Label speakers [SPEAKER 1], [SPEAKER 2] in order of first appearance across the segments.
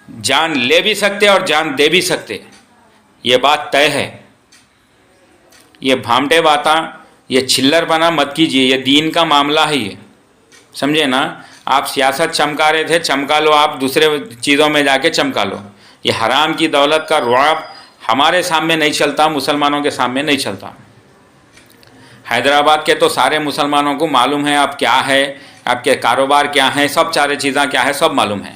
[SPEAKER 1] جان لے بھی سکتے اور جان دے بھی سکتے، یہ بات طے ہے۔ یہ بھامٹے باتاں، یہ چھلر پنا مت کیجیے، یہ دین کا معاملہ ہے، یہ سمجھے نا۔ آپ سیاست چمکا رہے تھے، چمکا لو، آپ دوسرے چیزوں میں جا کے چمکا لو۔ یہ حرام کی دولت کا رعب ہمارے سامنے نہیں چلتا، مسلمانوں کے سامنے نہیں چلتا۔ حیدرآباد کے تو سارے مسلمانوں کو معلوم ہے آپ کیا ہے، آپ کے کاروبار کیا ہیں، سب سارے چیزاں کیا ہے، سب معلوم ہے۔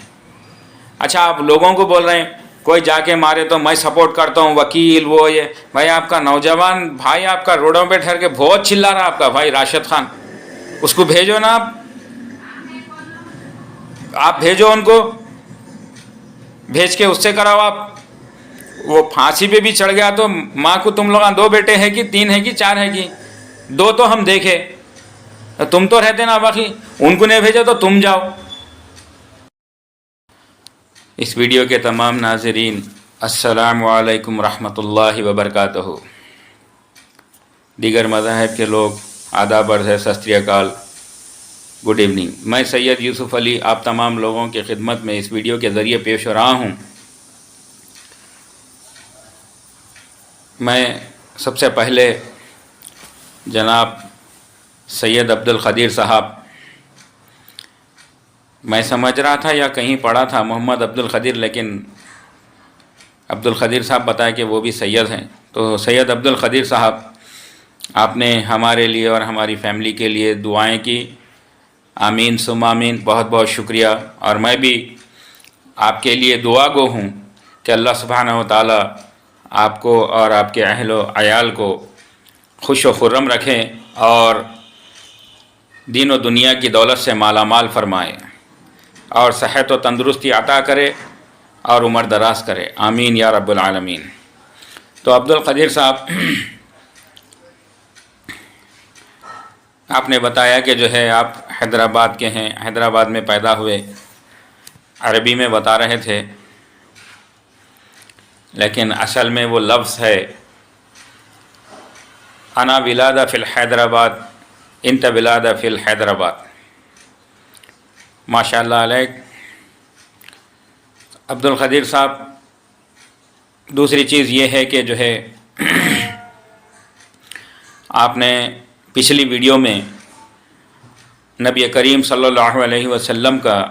[SPEAKER 1] اچھا آپ لوگوں کو بول رہے ہیں کوئی جا کے مارے تو میں سپورٹ کرتا ہوں، وکیل وہ یہ، بھائی آپ کا نوجوان بھائی آپ کا روڈوں پہ ٹھہر کے بہت چلا رہا، آپ کا بھائی راشد خان، اس کو بھیجو نا، آپ بھیجو ان کو، بھیج کے اس سے کراؤ آپ۔ وہ پھانسی پہ بھی چڑھ گیا تو ماں کو تم لوگ 2 بیٹے ہیں کہ 3 ہیں کہ 4 ہیں کہ 2 تو ہم دیکھے، تم تو رہتے نا باقی، ان کو نہیں بھیجو تو تم جاؤ۔ اس ویڈیو کے تمام ناظرین السلام علیکم ورحمۃ اللہ وبرکاتہ۔ دیگر مذاہب کے لوگ آداب عرض ہے، ست سری اکال، گڈ ایوننگ۔ میں سید یوسف علی آپ تمام لوگوں کی خدمت میں اس ویڈیو کے ذریعے پیش ہو رہا ہوں۔ میں سب سے پہلے جناب سید عبد القدیر صاحب، میں سمجھ رہا تھا یا کہیں پڑھا تھا محمد عبد القدیر، لیکن عبد القدیر صاحب بتایا کہ وہ بھی سید ہیں، تو سید عبد القدیر صاحب آپ نے ہمارے لیے اور ہماری فیملی کے لیے دعائیں کی، آمین ثم آمین، بہت بہت شکریہ۔ اور میں بھی آپ کے لیے دعا گو ہوں کہ اللہ سبحانہ و تعالی آپ کو اور آپ کے اہل و عیال کو خوش و خرم رکھیں اور دین و دنیا کی دولت سے مالا مال فرمائے اور صحت و تندرستی عطا کرے اور عمر دراز کرے، آمین یا رب العالمین۔ تو عبد القدیر صاحب آپ نے بتایا کہ جو ہے آپ حیدرآباد کے ہیں، حیدرآباد میں پیدا ہوئے، عربی میں بتا رہے تھے، لیکن اصل میں وہ لفظ ہے انا ولادہ فی الحیدرآباد انت ولادہ فی الحیدرآباد۔ ماشاء اللہ علیک عبد القدیر صاحب۔ دوسری چیز یہ ہے کہ جو ہے آپ نے پچھلی ویڈیو میں نبی کریم صلی اللہ علیہ وسلم کا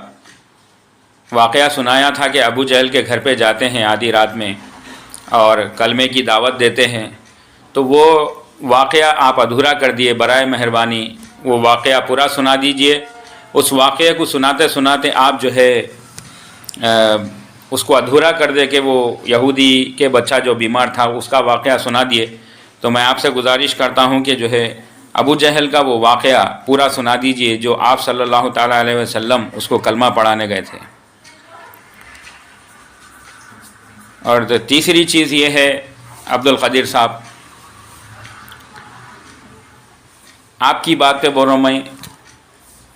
[SPEAKER 1] واقعہ سنایا تھا کہ ابو جہل کے گھر پہ جاتے ہیں آدھی رات میں اور کلمے کی دعوت دیتے ہیں، تو وہ واقعہ آپ ادھورا کر دیے، برائے مہربانی وہ واقعہ پورا سنا دیجئے۔ اس واقعے کو سناتے سناتے آپ جو ہے اس کو ادھورا کر دے کہ وہ یہودی کے بچہ جو بیمار تھا اس کا واقعہ سنا دیے۔ تو میں آپ سے گزارش کرتا ہوں کہ جو ہے ابو جہل کا وہ واقعہ پورا سنا دیجئے جو آپ صلی اللہ تعالیٰ علیہ وسلم اس کو کلمہ پڑھانے گئے تھے۔ اور تیسری چیز یہ ہے عبد القدیر صاحب، آپ کی بات پہ بول رہا ہوں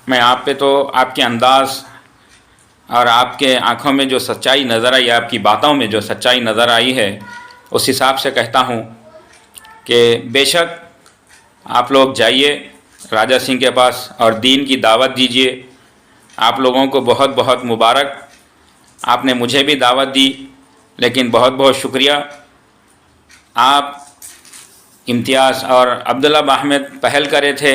[SPEAKER 1] میں آپ پہ، تو آپ کے انداز اور آپ کے آنکھوں میں جو سچائی نظر آئی، آپ کی باتوں میں جو سچائی نظر آئی ہے، اس حساب سے کہتا ہوں کہ بے شک آپ لوگ جائیے راجہ سنگھ کے پاس اور دین کی دعوت دیجیے۔ آپ لوگوں کو بہت بہت مبارک، آپ نے مجھے بھی دعوت دی، لیکن بہت بہت شکریہ۔ آپ امتیاز اور عبداللہ باحمد پہل کرے تھے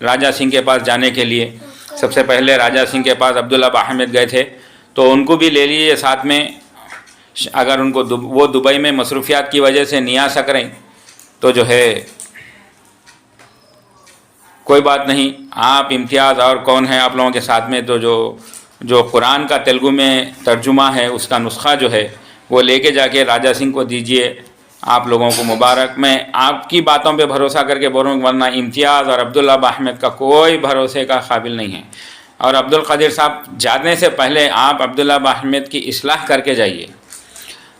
[SPEAKER 1] راجہ سنگھ کے پاس جانے کے لیے، سب سے پہلے راجہ سنگھ کے پاس عبداللہ باحمد گئے تھے، تو ان کو بھی لے لیجیے ساتھ میں، اگر ان کو وہ دبئی میں مصروفیات کی وجہ سے نہیں آ سک رہے تو جو ہے کوئی بات نہیں، آپ امتیاز اور کون ہے آپ لوگوں کے ساتھ میں، تو جو قرآن کا تیلگو میں ترجمہ ہے اس کا نسخہ جو ہے وہ لے کے جا کے راجہ سنگھ کو دیجئے۔ آپ لوگوں کو مبارک۔ میں آپ کی باتوں پہ بھروسہ کر کے بول رہا ہوں، ورنہ امتیاز اور عبداللہ باحمد کا کوئی بھروسے کا قابل نہیں ہے۔ اور عبد القدیر صاحب جانے سے پہلے آپ عبداللہ باحمد کی اصلاح کر کے جائیے۔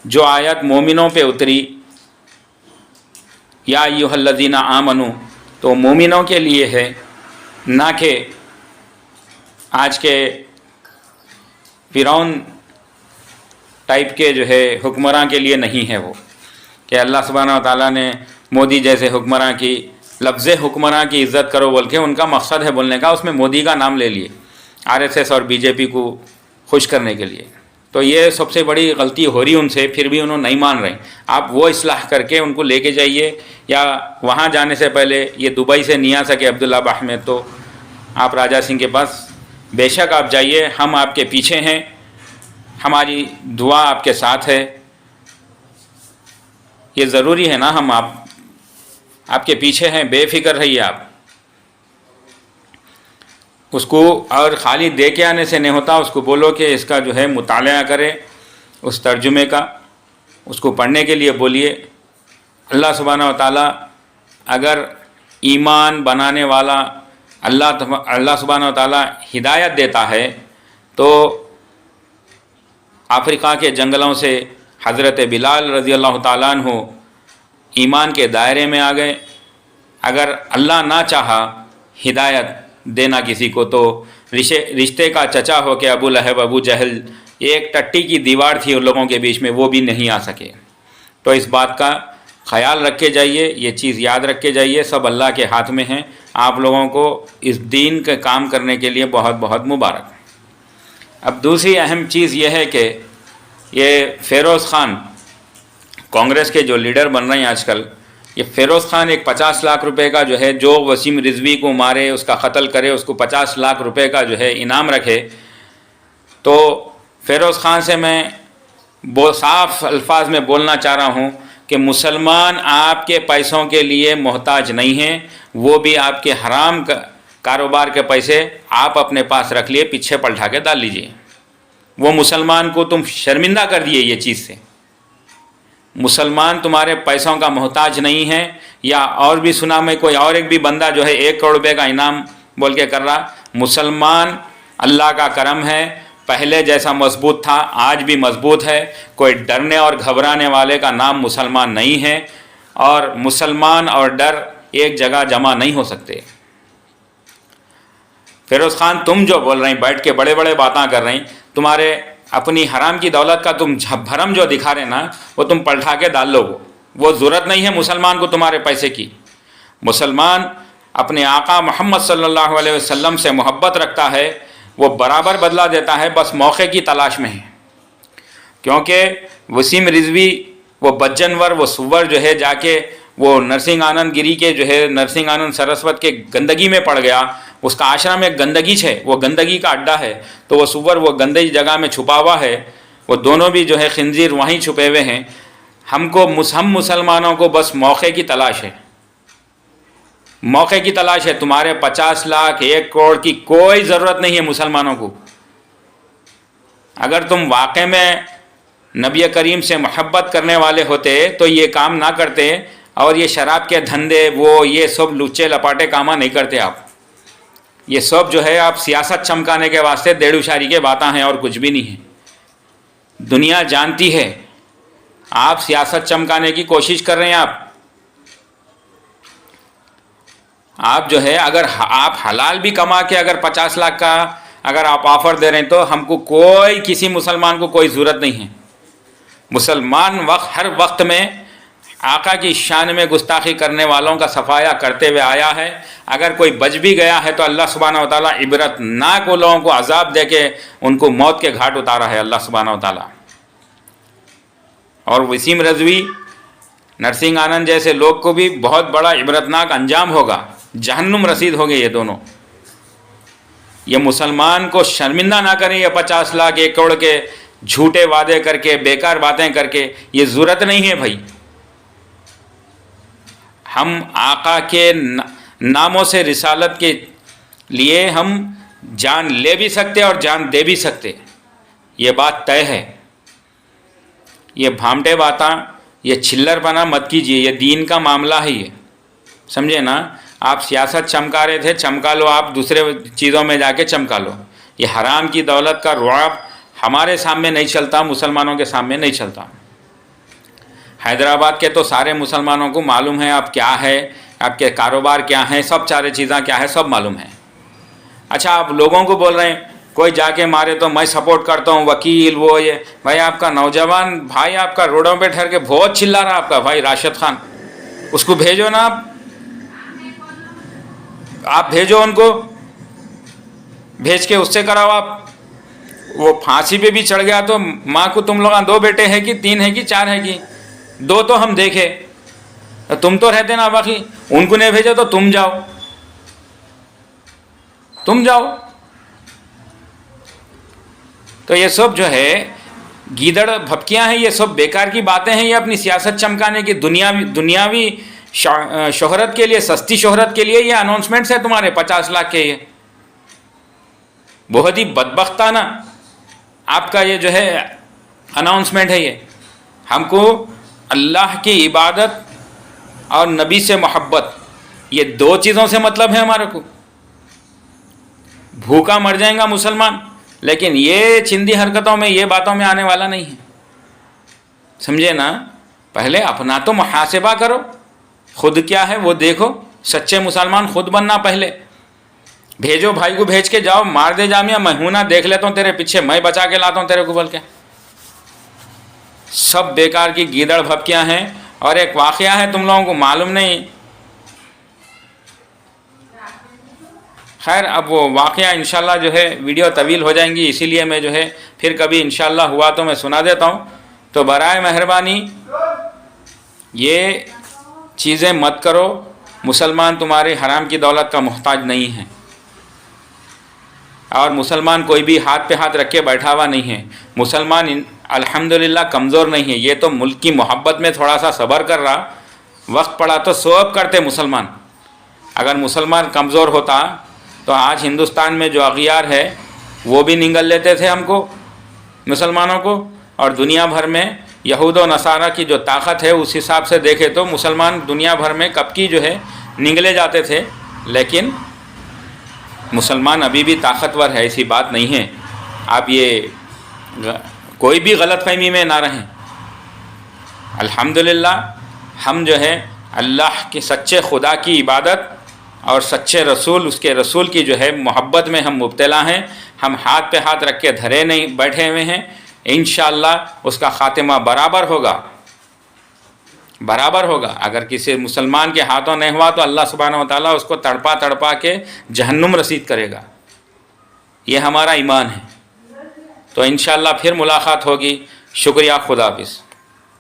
[SPEAKER 1] جو آیت مومنوں پہ اتری یا ایھا الذین آمنوا، تو مومنوں کے لیے ہے، نہ کہ آج کے فرعون ٹائپ کے جو ہے حکمراں کے لیے نہیں ہے وہ، کہ اللہ سبحانہ و تعالیٰ نے مودی جیسے حکمراں کی، لفظ حکمراں کی عزت کرو بول کے ان کا مقصد ہے بولنے کا، اس میں مودی کا نام لے لیے، RSS اور BJP کو خوش کرنے کے لیے۔ तो ये सबसे बड़ी गलती हो रही उनसे, फिर भी उन्होंने नहीं मान रहे। आप वो इस्लाह करके उनको लेके जाइए, या वहाँ जाने से पहले ये दुबई से नहीं आ सके अब्दुल्ला अहमद, तो आप राजा सिंह के पास बेशक आप जाइए, हम आपके पीछे हैं, हमारी दुआ आपके साथ है। ये ज़रूरी है ना, हम आपके पीछे हैं, बेफिक्र रहिए आप। उसको और ख़ाली दे के आने से नहीं होता, उसको बोलो कि इसका जो है मुताला करे, उस तर्जुमे का उसको पढ़ने के लिए बोलिए। अल्लाह सुब्हानहू व तआला अगर ईमान बनाने वाला अल्लाह सुब्हानहू व तआला हिदायत देता है, तो अफ्रीका के जंगलों से हज़रत बिलाल रज़ी अल्लाह तआला अन्हु ईमान के दायरे में आ गए। अगर अल्लाह ना चाहा हिदायत देना किसी को, तो रिश्ते का चचा हो के अबू लहब अबू जहल, एक टट्टी की दीवार थी उन लोगों के बीच में, वो भी नहीं आ सके। तो इस बात का ख्याल रख के जाइए, ये चीज़ याद रख के जाइए, सब अल्लाह के हाथ में है। आप लोगों को इस दीन के काम करने के लिए बहुत बहुत मुबारक। अब दूसरी अहम चीज़ ये है कि ये फ़िरोज़ ख़ान, कांग्रेस के जो लीडर बन रहे हैं आजकल, ये फ़िरोज़ ख़ान एक 50 लाख रुपए का जो है, जो वसीम रिजवी को मारे, उसका कत्ल करे, उसको 50 लाख रुपए का जो है इनाम रखे। तो फ़िरोज़ ख़ान से मैं साफ़ अल्फाज में बोलना चाह रहा हूँ कि मुसलमान आपके पैसों के लिए मोहताज नहीं हैं, वो भी आपके हराम कारोबार के पैसे आप अपने पास रख लिए, पीछे पलटा के डाल लीजिए। वो मुसलमान को तुम शर्मिंदा कर दिए ये चीज़ से। मुसलमान तुम्हारे पैसों का मोहताज नहीं है। या और भी सुना मैं, कोई और एक भी बंदा जो है 1 करोड़ रुपये का इनाम बोल के कर रहा। मुसलमान अल्लाह का करम है, पहले जैसा मजबूत था आज भी मजबूत है। कोई डरने और घबराने वाले का नाम मुसलमान नहीं है, और मुसलमान और डर एक जगह जमा नहीं हो सकते। फ़िरोज़ ख़ान, तुम जो बोल रहे हैं, बैठ के बड़े बड़े बातें कर रहे हैं, तुम्हारे अपनी हराम की दौलत का तुम भरम जो दिखा रहे ना, वो तुम पलटा के डाल लो। वो ज़रूरत नहीं है मुसलमान को तुम्हारे पैसे की। मुसलमान अपने आका मोहम्मद सल्लल्लाहु अलैहि वसल्लम से मोहब्बत रखता है, वो बराबर बदला देता है, बस मौके की तलाश में है। क्योंकि वसीम रिजवी वो बज्जनवर, वो सुवर जो है जाके वो नरसिंह आनंद गिरी के जो है नरसिंह आनंद सरस्वत के गंदगी में पड़ गया। उसका आश्रम एक गंदगी है, वो गंदगी का अड्डा है। तो वो सुवर वो गंदगी जगह में छुपा हुआ है। वो दोनों भी जो है खिंजीर वहीं छुपे हुए हैं। हम मुसलमानों को बस मौके की तलाश है, मौके की तलाश है। तुम्हारे 50 लाख 1 करोड़ की कोई ज़रूरत नहीं है मुसलमानों को। अगर तुम वाकई में नबी करीम से मोहब्बत करने वाले होते तो ये काम ना करते, और ये शराब के धंधे वो ये सब लुच्चे लपाटे कामा नहीं करते आप। ये सब जो है आप सियासत चमकाने के वास्ते डेढ़ उशारी के बातें हैं, और कुछ भी नहीं है। दुनिया जानती है आप सियासत चमकाने की कोशिश कर रहे हैं। आप जो है अगर आप हलाल भी कमा के अगर 50 लाख का अगर आप ऑफ़र दे रहे हैं, तो हमको कोई किसी मुसलमान को कोई ज़रूरत नहीं है। मुसलमान हर वक्त में आका की शान में गुस्ताखी करने वालों का सफाया करते हुए आया है। अगर कोई बच भी गया है तो अल्लाह सुब्हानहू व तआला इबरतनाक वो लोगों को अजाब दे के उनको मौत के घाट उतारा है अल्लाह सुब्हानहू व तआला। और वसीम रिजवी, नरसिंह आनंद जैसे लोग को भी बहुत बड़ा इबरतनाक अंजाम होगा, जहन्नुम रसीद होंगे ये दोनों। ये मुसलमान को शर्मिंदा ना करें, ये 50 लाख 1 करोड़ के झूठे वादे करके बेकार बातें करके, ये ज़रूरत नहीं है भाई। हम आका के नामों से रिसालत के लिए हम जान ले भी सकते और जान दे भी सकते, ये बात तय है। ये भामटे बातें, ये छिल्लरपना मत कीजिए, ये दीन का मामला है ये, समझे ना। आप सियासत चमका रहे थे, चमका लो, आप दूसरे चीज़ों में जाके चमका लो। ये हराम की दौलत का रुआब हमारे सामने नहीं चलता, मुसलमानों के सामने नहीं चलता। हैदराबाद के तो सारे मुसलमानों को मालूम है आप क्या है, आपके कारोबार क्या हैं, सब सारे चीज़ें क्या है, सब मालूम है। अच्छा, आप लोगों को बोल रहे हैं कोई जाके मारे तो मैं सपोर्ट करता हूँ, वकील वो ये। भाई आपका नौजवान भाई आपका रोडों पे ठहर के बहुत चिल्ला रहा, आपका भाई राशिद खान, उसको भेजो ना, आप भेजो उनको, भेज के उससे कराओ आप। वो फांसी पे भी चढ़ गया तो माँ को तुम लोग 2 बेटे हैं कि 3 है कि 4 है कि 2 तो हम देखे, तो तुम तो रहते ना बाकी, उनको नहीं भेजे तो तुम जाओ, तुम जाओ। तो ये सब जो है गीदड़ भपकियां हैं, ये सब बेकार की बातें हैं, ये अपनी सियासत चमकाने की, दुनियावी शोहरत के लिए, सस्ती शोहरत के लिए ये अनाउंसमेंट्स है तुम्हारे 50 लाख के। ये बहुत ही बदबख्ताना आपका ये जो है अनाउंसमेंट है। ये हमको अल्लाह की इबादत और नबी से मोहब्बत, ये 2 चीज़ों से मतलब है हमारे को। भूखा मर जाएगा मुसलमान, लेकिन ये चिंदी हरकतों में, ये बातों में आने वाला नहीं है, समझे ना। पहले अपना तो मुहासिबा करो, खुद क्या है वो देखो, सच्चे मुसलमान खुद बनना पहले। भेजो भाई को, भेज के जाओ, मार दे जामिया, मैं हूं ना, देख लेता हूँ तेरे पीछे, मैं बचा के लाता हूँ तेरे को बोल के। सब बेकार की गीदड़ भपकियाँ हैं। और एक वाक़या है, तुम लोगों को मालूम नहीं, खैर अब वो वाक़या इंशाल्लाह जो है वीडियो तवील हो जाएंगी, इसीलिए मैं जो है फिर कभी इंशाल्लाह हुआ तो मैं सुना देता हूँ। तो बराए मेहरबानी ये चीज़ें मत करो। मुसलमान तुम्हारे हराम की दौलत का मोहताज नहीं है, और मुसलमान कोई भी हाथ पे हाथ रख के बैठा हुआ नहीं है। मुसलमान अल्हम्दुलिल्लाह कमज़ोर नहीं है, ये तो मुल्क की मोहब्बत में थोड़ा सा सब्र कर रहा, वक्त पड़ा तो सब करते मुसलमान। अगर मुसलमान कमज़ोर होता तो आज हिंदुस्तान में जो अगियार है वो भी निगल लेते थे हमको, मुसलमानों को। और दुनिया भर में यहूद व नसारा की जो ताकत है उस हिसाब से देखे तो मुसलमान दुनिया भर में कब की जो है निगले जाते थे। लेकिन मुसलमान अभी भी ताकतवर है, ऐसी बात नहीं है। आप ये कोई भी गलतफहमी में ना रहें। अल्हम्दुलिल्लाह हम जो है अल्लाह के सच्चे खुदा की इबादत और सच्चे रसूल, उसके रसूल की जो है मोहब्बत में हम मुब्तला हैं। हम हाथ पे हाथ रख के धरे नहीं बैठे हुए हैं। इंशाअल्लाह उसका ख़ातिमा बराबर होगा, बराबर होगा। अगर किसी मुसलमान के हाथों नहीं हुआ तो अल्लाह सुब्हानहू व तआला उसको तड़पा तड़पा के जहन्नुम रसीद करेगा। ये हमारा ईमान है। तो इंशाअल्लाह फिर मुलाकात होगी। शुक्रिया, खुदा हाफिज़।